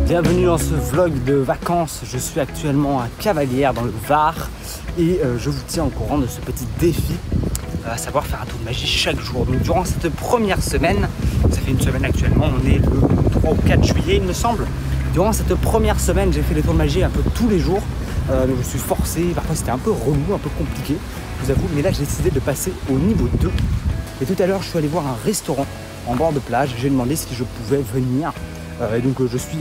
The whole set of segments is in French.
Bienvenue dans ce vlog de vacances. Je suis actuellement à Cavalières dans le Var et je vous tiens au courant de ce petit défi, à savoir faire un tour de magie chaque jour. Donc durant cette première semaine, ça fait une semaine actuellement, on est le 3 ou 4 juillet il me semble. Durant cette première semaine, j'ai fait des tours de magie un peu tous les jours. Donc je suis forcé, parfois c'était un peu relou, un peu compliqué, je vous avoue. Mais là j'ai décidé de passer au niveau 2. Et tout à l'heure je suis allé voir un restaurant en bord de plage. J'ai demandé si je pouvais venir. Et donc je suis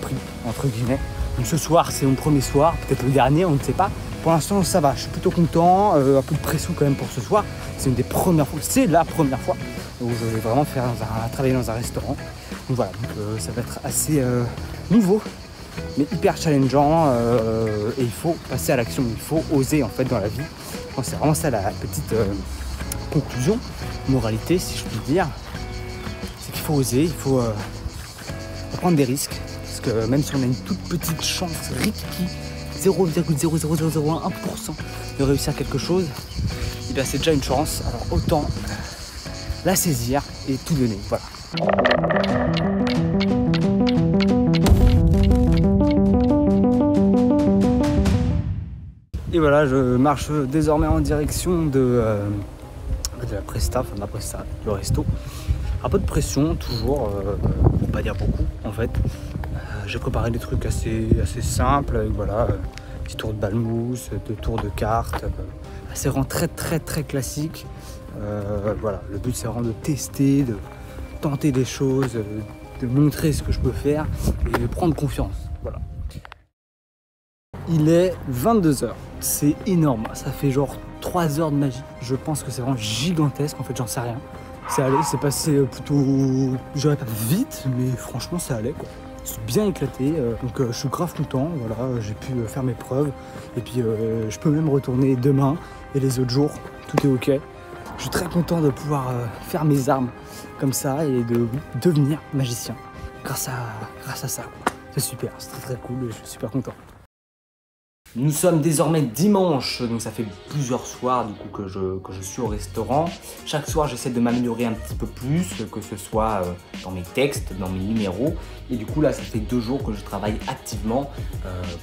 pris entre guillemets. Donc ce soir c'est mon premier soir, peut-être le dernier, on ne sait pas. Pour l'instant ça va, je suis plutôt content, un peu de pression quand même pour ce soir. C'est une des premières fois, c'est la première fois où je vais vraiment travailler dans un restaurant. Donc voilà, donc, ça va être assez nouveau, mais hyper challengeant et il faut passer à l'action, il faut oser en fait dans la vie. C'est vraiment ça la petite conclusion, moralité si je puis dire. C'est qu'il faut oser, il faut prendre des risques, parce que même si on a une toute petite chance risky 0,00001% de réussir quelque chose, et bien c'est déjà une chance, alors autant la saisir et tout donner, voilà. Et voilà, je marche désormais en direction de la Presta, enfin de la Presta, le resto. Un peu de pression toujours, pour pas dire beaucoup en fait. J'ai préparé des trucs assez simples, avec voilà, petit tour de balmousse, de tour de cartes, c'est vraiment très classique. Voilà, le but c'est vraiment de tester, de tenter des choses, de montrer ce que je peux faire et de prendre confiance. Voilà. Il est 22 h, c'est énorme, ça fait genre 3 heures de magie. Je pense que c'est vraiment gigantesque, en fait j'en sais rien. C'est allé, c'est passé plutôt, je dirais pas vite, mais franchement ça allait quoi. C'est bien éclaté, donc je suis grave content, voilà, j'ai pu faire mes preuves. Et puis je peux même retourner demain et les autres jours, tout est ok. Je suis très content de pouvoir faire mes armes comme ça et de devenir magicien grâce à ça. C'est super, c'est très cool et je suis super content. Nous sommes désormais dimanche, donc ça fait plusieurs soirs du coup que je suis au restaurant. Chaque soir j'essaie de m'améliorer un petit peu plus, que ce soit dans mes textes, dans mes numéros. Et du coup là ça fait 2 jours que je travaille activement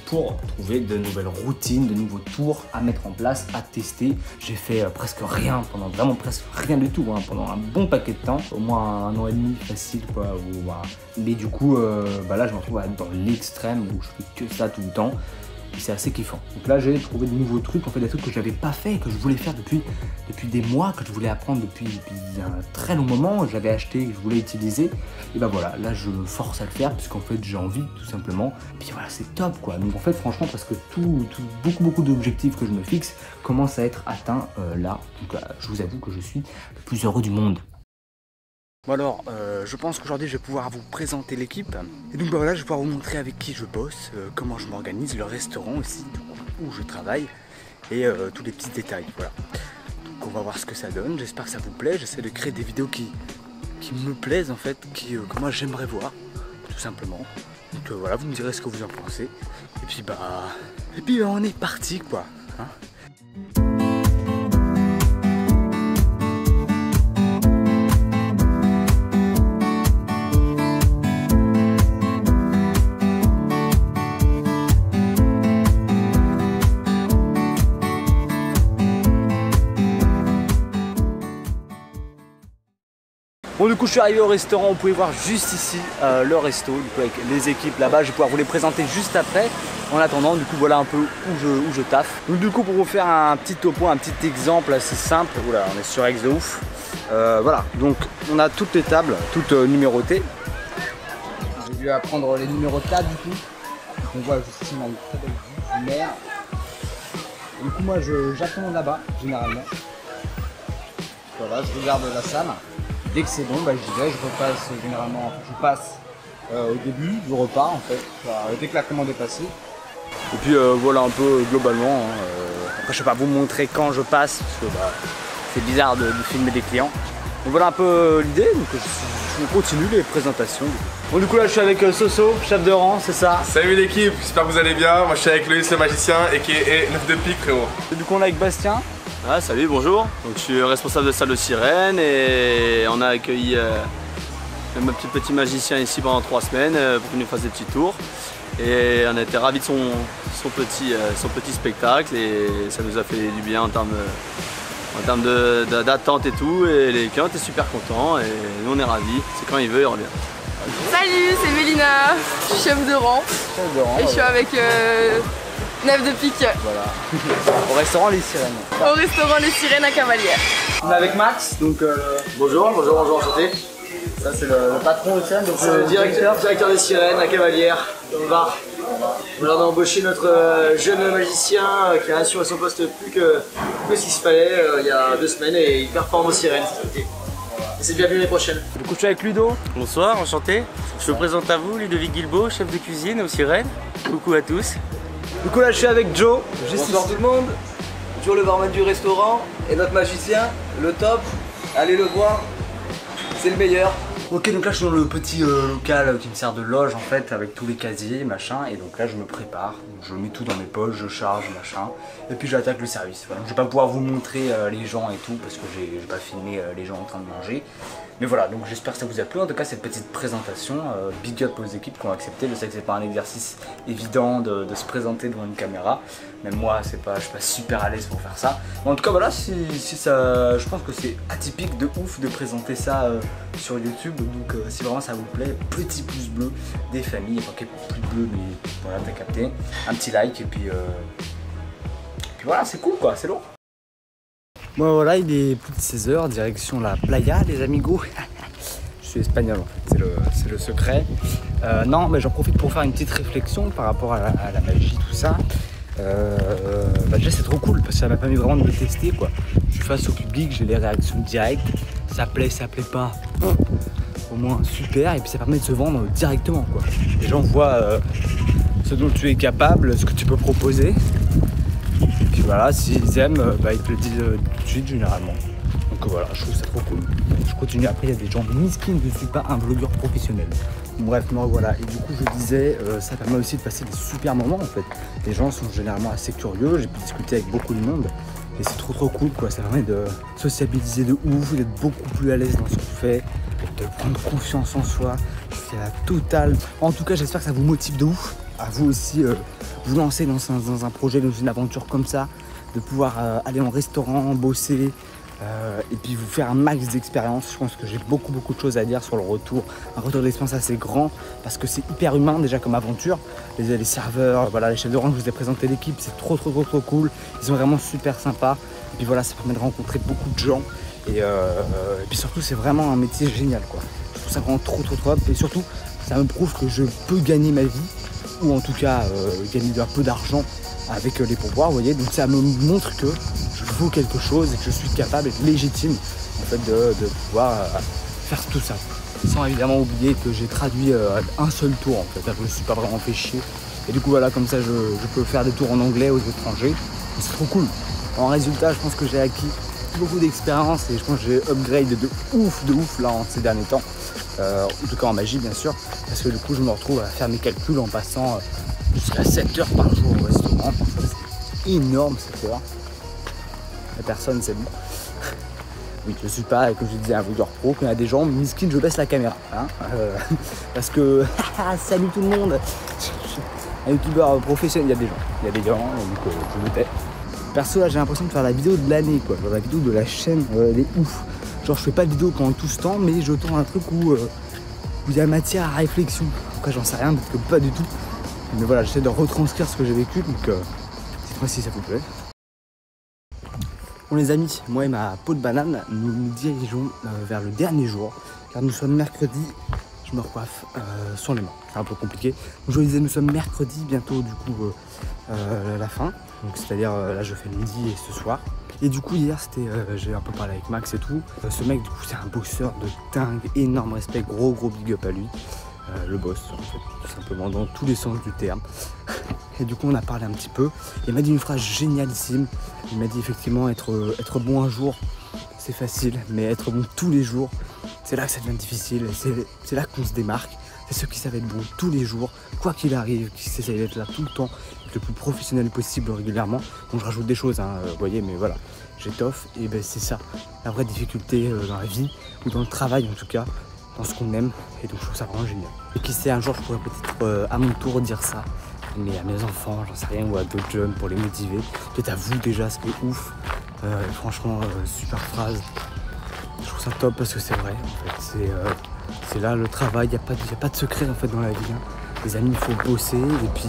pour trouver de nouvelles routines, de nouveaux tours à mettre en place, à tester. J'ai fait presque rien, pendant vraiment presque rien du tout, hein, pendant un bon paquet de temps, au moins 1 an et demi facile quoi. Mais du coup là je me retrouve à être dans l'extrême où je fais que ça tout le temps. C'est assez kiffant. Donc là j'ai trouvé de nouveaux trucs, en fait des trucs que je n'avais pas fait, que je voulais faire depuis des mois, que je voulais apprendre depuis un très long moment, j'avais acheté, que je voulais utiliser. Et ben voilà, là je me force à le faire puisqu'en fait j'ai envie tout simplement. Et puis voilà, c'est top quoi. Donc en fait franchement parce que beaucoup d'objectifs que je me fixe commencent à être atteints là. Donc je vous avoue que je suis le plus heureux du monde. Bon alors, je pense qu'aujourd'hui je vais pouvoir vous présenter l'équipe. Et donc voilà, je vais pouvoir vous montrer avec qui je bosse, comment je m'organise, le restaurant aussi, où je travaille, et tous les petits détails, voilà. Donc on va voir ce que ça donne, j'espère que ça vous plaît. J'essaie de créer des vidéos qui me plaisent en fait, que moi j'aimerais voir, tout simplement. Donc voilà, vous me direz ce que vous en pensez. Et puis on est parti quoi, hein. Bon du coup je suis arrivé au restaurant, vous pouvez voir juste ici le resto, du coup avec les équipes là-bas, je vais pouvoir vous les présenter juste après. En attendant du coup voilà un peu où je taffe. Donc du coup pour vous faire un petit topo, un petit exemple assez simple, voilà on est sur Aix de ouf. Voilà, donc on a toutes les tables, toutes numérotées. J'ai dû apprendre les numéros de table du coup. Donc voilà, juste ici on a une très belle vue du mer. Et du coup moi j'attends là-bas généralement. Voilà, je regarde la salle. Dès que c'est bon, j'y vais, je repasse généralement, je passe au début du repas en fait, dès que la commande est passée. Et puis voilà un peu globalement, hein, après je vais pas vous montrer quand je passe, parce que c'est bizarre de filmer des clients. Donc voilà un peu l'idée, donc je continue les présentations. Bon du coup là je suis avec Soso, chef de rang, c'est ça? Salut l'équipe, j'espère que vous allez bien, moi je suis avec Loïs le magicien et qui est 9 de pique frérot. Et du coup on est avec Bastien. Ah, salut, bonjour. Donc, je suis responsable de salle de sirène et on a accueilli Même un petit magicien ici pendant 3 semaines pour qu'il nous fasse des petits tours. Et on était ravis de son petit spectacle et ça nous a fait du bien en termes d'attente et tout. Et les clients étaient super contents et nous on est ravis. C'est quand il veut, il revient. Salut, c'est Mélina, je suis chef de rang. Et je suis avec Nef de Pique. Voilà. Au restaurant Les Sirènes. Au restaurant Les Sirènes à Cavalière. On est avec Max, donc Bonjour, enchanté. ça c'est le patron de scène, donc Le directeur des Sirènes à Cavalière, dans le Var. On a embauché notre jeune magicien qui a assuré son poste plus que ce qu'il se fallait il y a 2 semaines et il performe aux Sirènes cet été. Et c'est bien vu l'année prochaine. Du coup je suis avec Ludo. Bonsoir, enchanté. Je me présente à vous, Ludovic Guilbeault, chef de cuisine aux Sirènes. Coucou à tous. Du coup là je suis avec Joe. Bonsoir tout le monde. Joe le barman du restaurant et notre magicien, le top. Allez le voir, c'est le meilleur. Ok, donc là je suis dans le petit local qui me sert de loge en fait, avec tous les casiers, machin, et donc là je me prépare, je mets tout dans mes poches, je charge, machin, et puis j'attaque le service. Voilà. Donc, je vais pas pouvoir vous montrer les gens et tout, parce que j'ai pas filmé les gens en train de manger. Mais voilà, donc j'espère que ça vous a plu. En tout cas, cette petite présentation, big up aux équipes qui ont accepté. Je sais que c'est pas un exercice évident de se présenter devant une caméra. Même moi, je suis pas super à l'aise pour faire ça. Mais en tout cas, voilà, si ça, je pense que c'est atypique de ouf de présenter ça sur YouTube. Donc, si vraiment ça vous plaît, petit pouce bleu des familles. Enfin, qui est plus bleu, mais voilà, t'as capté. Un petit like, et puis voilà, c'est cool quoi, c'est lourd. Bon voilà, il est plus de 16h, direction la playa les amigos. Je suis espagnol en fait, c'est le secret. Non, mais j'en profite pour faire une petite réflexion par rapport à la magie, tout ça. Déjà c'est trop cool parce que ça m'a permis vraiment de me tester quoi. Je suis face au public, j'ai les réactions directes. Ça plaît pas. Au moins super, et puis ça permet de se vendre directement quoi. Les gens voient ce dont tu es capable, ce que tu peux proposer. Et puis voilà, s'ils aiment, ils te le disent tout de suite généralement. Donc voilà, je trouve ça trop cool. Je continue, après il y a des gens miskin, je ne suis pas un blogueur professionnel. Bref, moi voilà, et du coup je disais, ça permet aussi de passer des super moments en fait. Les gens sont généralement assez curieux, j'ai pu discuter avec beaucoup de monde. Et c'est trop cool quoi, ça permet de sociabiliser de ouf, d'être beaucoup plus à l'aise dans ce que tu fais, de prendre confiance en soi. C'est la totale. En tout cas, j'espère que ça vous motive de ouf à vous aussi vous lancer dans un projet, dans une aventure comme ça, de pouvoir aller en restaurant, bosser et puis vous faire un max d'expérience. Je pense que j'ai beaucoup de choses à dire sur le retour, un retour d'expérience assez grand parce que c'est hyper humain déjà comme aventure. Les serveurs, voilà, les chefs de rang, je vous ai présenté l'équipe, c'est trop cool. Ils sont vraiment super sympas et puis voilà, ça permet de rencontrer beaucoup de gens et puis surtout c'est vraiment un métier génial quoi. Je trouve ça vraiment trop top et surtout ça me prouve que je peux gagner ma vie ou en tout cas gagner un peu d'argent avec les pourboires, vous voyez. Donc ça me montre que je vaux quelque chose et que je suis capable et légitime en fait de pouvoir faire tout ça. Sans évidemment oublier que j'ai traduit un seul tour en fait, je me suis pas vraiment fait chier. Et du coup voilà, comme ça je peux faire des tours en anglais aux étrangers. C'est trop cool. En résultat, je pense que j'ai acquis beaucoup d'expérience et je pense que j'ai upgrade de ouf là en ces derniers temps. En tout cas en magie bien sûr, parce que du coup je me retrouve à faire mes calculs en passant jusqu'à 7 heures par jour au restaurant. C'est énorme 7 heures. La personne c'est bon. Oui, je suis pas, comme je disais, un vlogueur pro. Quand il y a des gens miskin, je baisse la caméra. Hein, parce que, salut tout le monde. Un youtubeur professionnel, il y a des gens, donc je me tais. Perso là j'ai l'impression de faire la vidéo de l'année quoi, genre la vidéo de la chaîne, elle est ouf. Genre je fais pas de vidéo pendant tout ce temps, mais je tourne un truc où il y a matière à réflexion. Après j'en sais rien, parce que pas du tout. Mais voilà, j'essaie de retranscrire ce que j'ai vécu, donc cette fois-ci ça vous plaît. Bon les amis, moi et ma peau de banane, nous nous dirigeons vers le dernier jour, car nous sommes mercredi, je me recoiffe sur les mains, c'est un peu compliqué. Donc je vous disais, nous sommes mercredi, bientôt du coup la fin, donc c'est-à-dire là je fais le midi et ce soir. Et du coup hier c'était, j'ai un peu parlé avec Max et tout, ce mec du coup c'est un bosseur de dingue, énorme respect, gros big up à lui. Le boss en fait, tout simplement dans tous les sens du terme. Et du coup on a parlé un petit peu, il m'a dit une phrase génialissime, il m'a dit effectivement être bon un jour c'est facile, mais être bon tous les jours c'est là que ça devient difficile, c'est là qu'on se démarque, c'est ceux qui savent être bons tous les jours, quoi qu'il arrive, qui essayent d'être là tout le temps, être le plus professionnel possible régulièrement. Donc je rajoute des choses, hein, vous voyez, mais voilà, j'étoffe et ben c'est ça, la vraie difficulté dans la vie, ou dans le travail en tout cas, dans ce qu'on aime, et donc je trouve ça vraiment génial. Et qui sait, un jour je pourrais peut-être à mon tour dire ça, mais à mes enfants, j'en sais rien, ou à d'autres jeunes pour les motiver. Peut-être à vous déjà, ce qui est ouf. Franchement, super phrase. Je trouve ça top parce que c'est vrai, en fait. C'est là le travail, il n'y a pas de secret en fait dans la vie. Hein. Les amis, il faut bosser, et puis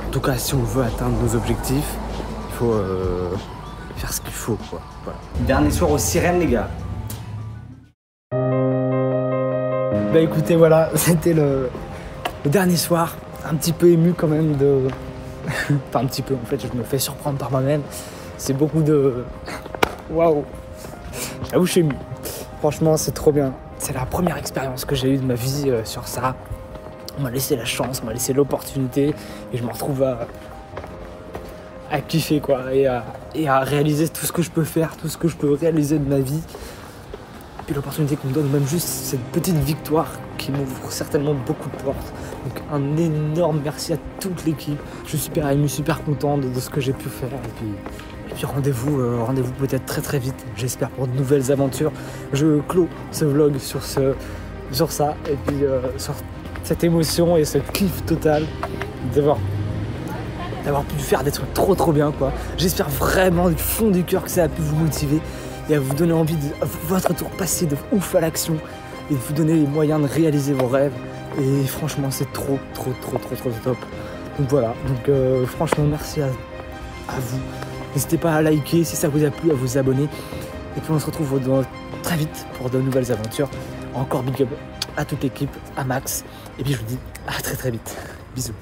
en tout cas, si on veut atteindre nos objectifs, il faut faire ce qu'il faut, quoi. Voilà. Dernier soir aux sirènes, les gars. Bah écoutez, voilà, c'était le dernier soir. Un petit peu ému quand même de... Enfin un petit peu, en fait, je me fais surprendre par moi-même. C'est beaucoup de... Waouh. J'avoue, je suis ému. Franchement, c'est trop bien. C'est la première expérience que j'ai eue de ma vie sur ça. On m'a laissé la chance, on m'a laissé l'opportunité. Et je me retrouve à kiffer, quoi. Et à réaliser tout ce que je peux faire, tout ce que je peux réaliser de ma vie. Et puis l'opportunité qu'on me donne, même juste cette petite victoire qui m'ouvre certainement beaucoup de portes. Donc un énorme merci à toute l'équipe. Je suis super ému, super content de ce que j'ai pu faire. Et puis rendez-vous peut-être très vite, j'espère, pour de nouvelles aventures. Je clôt ce vlog sur ça, et puis sur cette émotion et ce kiff total d'avoir pu faire des trucs trop bien, quoi. J'espère vraiment du fond du cœur que ça a pu vous motiver et à vous donner envie de, à votre tour, passer de ouf à l'action et de vous donner les moyens de réaliser vos rêves. Et franchement, c'est trop top. Donc voilà, franchement, merci à vous. N'hésitez pas à liker si ça vous a plu, à vous abonner. Et puis on se retrouve très vite pour de nouvelles aventures. Encore big up à toute l'équipe, à Max. Et puis je vous dis à très vite. Bisous.